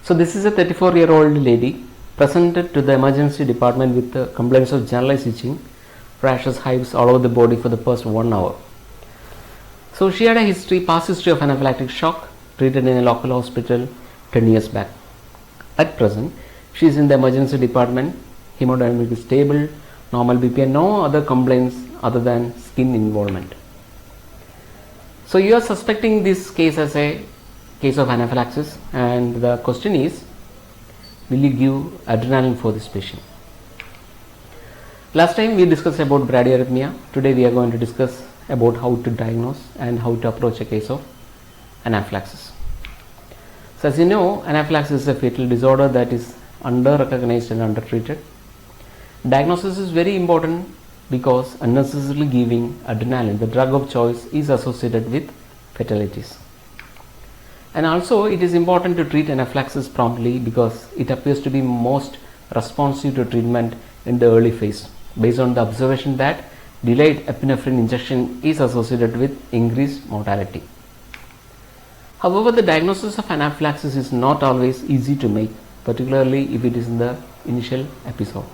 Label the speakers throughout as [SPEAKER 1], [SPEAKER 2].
[SPEAKER 1] So this is a 34-year-old lady presented to the emergency department with complaints of generalized itching, rashes, hives all over the body for the past 1 hour. So she had a past history of anaphylactic shock, treated in a local hospital 10 years back. At present, she is in the emergency department, hemodynamic is stable, normal BP and no other complaints other than skin involvement. So you are suspecting this case as a case of anaphylaxis, and the question is, will you give adrenaline for this patient? Last time we discussed about bradyarrhythmia. Today we are going to discuss about how to diagnose and how to approach a case of anaphylaxis. So as you know, anaphylaxis is a fatal disorder that is under-recognized and under-treated. Diagnosis is very important because unnecessarily giving adrenaline, the drug of choice, is associated with fatalities. And also it is important to treat anaphylaxis promptly because it appears to be most responsive to treatment in the early phase, based on the observation that delayed epinephrine injection is associated with increased mortality. However, the diagnosis of anaphylaxis is not always easy to make, particularly if it is in the initial episode.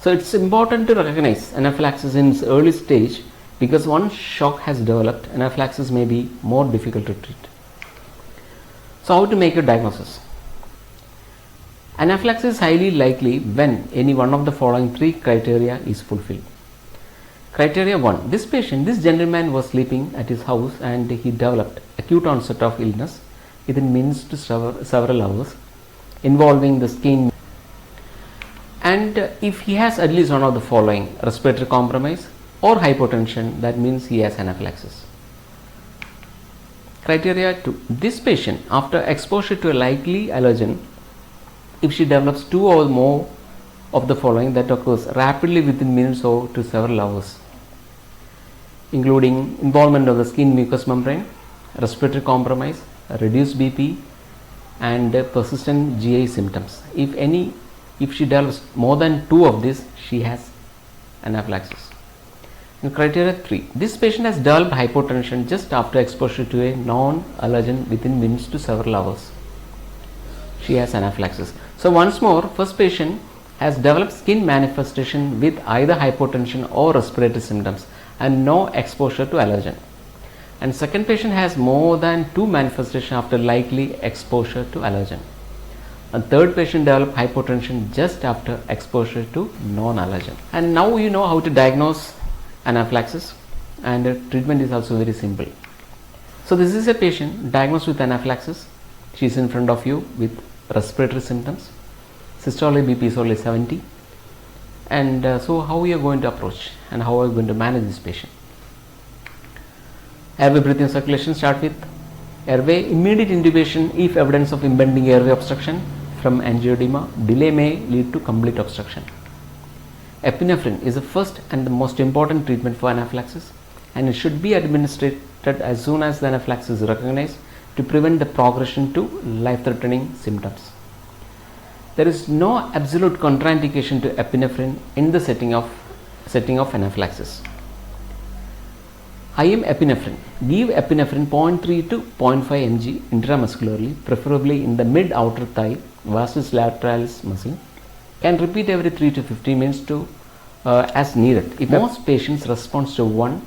[SPEAKER 1] So it's important to recognize anaphylaxis in its early stage because once shock has developed, anaphylaxis may be more difficult to treat. So how to make a diagnosis? Anaphylaxis is highly likely when any one of the following 3 criteria is fulfilled. Criteria 1. This gentleman was sleeping at his house and he developed acute onset of illness within minutes to several hours involving the skin. And if he has at least one of the following: respiratory compromise or hypotension, that means he has anaphylaxis. Criteria 2. This patient, after exposure to a likely allergen, if she develops 2 or more of the following that occurs rapidly within minutes or to several hours, including involvement of the skin mucous membrane, respiratory compromise, reduced BP, and persistent GI symptoms. If she develops more than 2 of these, she has anaphylaxis. And criteria 3. This patient has developed hypotension just after exposure to a non-allergen within minutes to several hours. She has anaphylaxis. So once more, first patient has developed skin manifestation with either hypotension or respiratory symptoms and no exposure to allergen. And second patient has more than 2 manifestations after likely exposure to allergen. And third patient developed hypotension just after exposure to non-allergen. And now you know how to diagnose anaphylaxis, and treatment is also very simple. So this is a patient diagnosed with anaphylaxis. She is in front of you with respiratory symptoms. Systolic BP is only 70. And so how we are going to approach and how are we going to manage this patient? Airway breathing circulation. Start with airway. Immediate intubation if evidence of impending airway obstruction from angioedema. Delay may lead to complete obstruction. Epinephrine is the first and the most important treatment for anaphylaxis, and it should be administered as soon as the anaphylaxis is recognized to prevent the progression to life-threatening symptoms. There is no absolute contraindication to epinephrine in the setting of anaphylaxis. IM epinephrine. Give epinephrine 0.3 to 0.5 mg intramuscularly, preferably in the mid-outer thigh vastus lateralis muscle. Can repeat every 3 to 15 minutes as needed. If most patients respond to 1,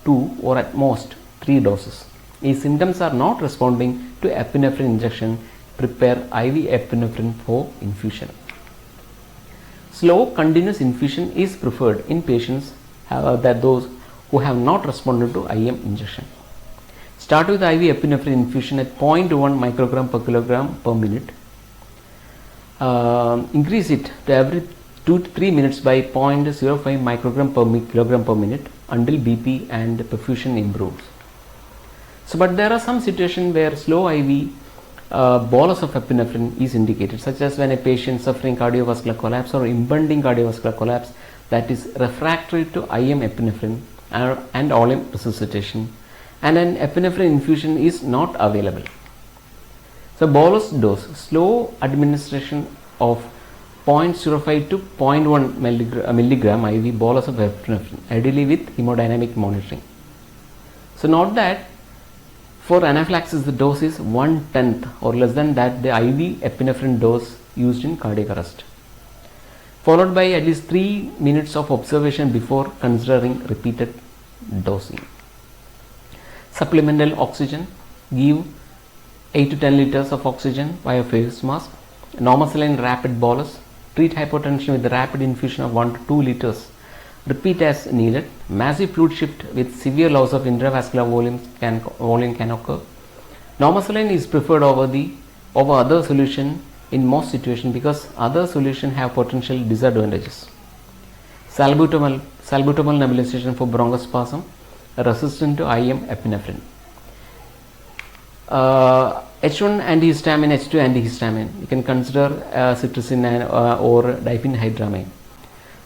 [SPEAKER 1] 2 or at most 3 doses. If symptoms are not responding to epinephrine injection, prepare IV epinephrine for infusion. Slow continuous infusion is preferred in patients those who have not responded to IM injection. Start with IV epinephrine infusion at 0.1 microgram per kilogram per minute. Increase it to every 2 to 3 minutes by 0.05 microgram per kilogram per minute until BP and perfusion improves. So, but there are some situations where slow IV bolus of epinephrine is indicated, such as when a patient suffering cardiovascular collapse or impending cardiovascular collapse that is refractory to IM epinephrine and all-in resuscitation, and an epinephrine infusion is not available. So bolus dose, slow administration of 0.05 to 0.1 milligram IV bolus of epinephrine, ideally with hemodynamic monitoring. So note that For anaphylaxis, the dose is 1/10 or less than that the IV epinephrine dose used in cardiac arrest, followed by at least 3 minutes of observation before considering repeated dosing. Supplemental oxygen: give 8 to 10 liters of oxygen via face mask. Normal saline rapid bolus: treat hypotension with rapid infusion of 1 to 2 liters. Repeat as needed. Massive fluid shift with severe loss of intravascular volume can occur. Normal saline is preferred over other solution in most situations because other solutions have potential disadvantages. Salbutamol nebulization for bronchospasm resistant to IM epinephrine. H1 antihistamine, H2 antihistamine. You can consider cetirizine or diphenhydramine.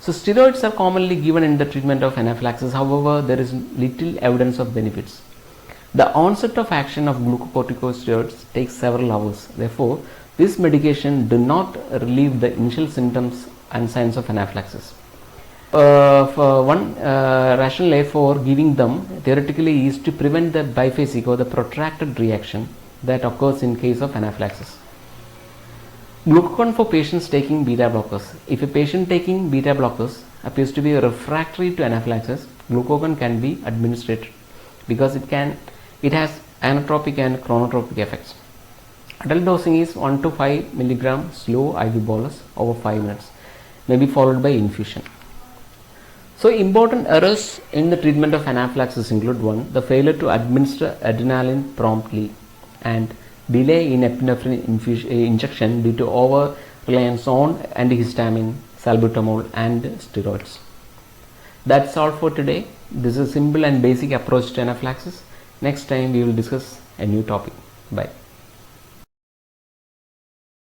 [SPEAKER 1] So steroids are commonly given in the treatment of anaphylaxis. However, there is little evidence of benefits. The onset of action of glucocorticosteroids takes several hours. Therefore, this medication do not relieve the initial symptoms and signs of anaphylaxis. For one rationale for giving them theoretically is to prevent the biphasic or the protracted reaction that occurs in case of anaphylaxis. Glucagon for patients taking beta blockers. If a patient taking beta blockers appears to be refractory to anaphylaxis, glucagon can be administered because it has anotropic and chronotropic effects. Adult dosing is 1 to 5 milligram slow IV bolus over 5 minutes, may be followed by infusion. So important errors in the treatment of anaphylaxis include: 1. The failure to administer adrenaline promptly, and delay in epinephrine injection due to over reliance on antihistamine, salbutamol and steroids. That's all for today. This is a simple and basic approach to anaphylaxis. Next time we will discuss a new topic. Bye.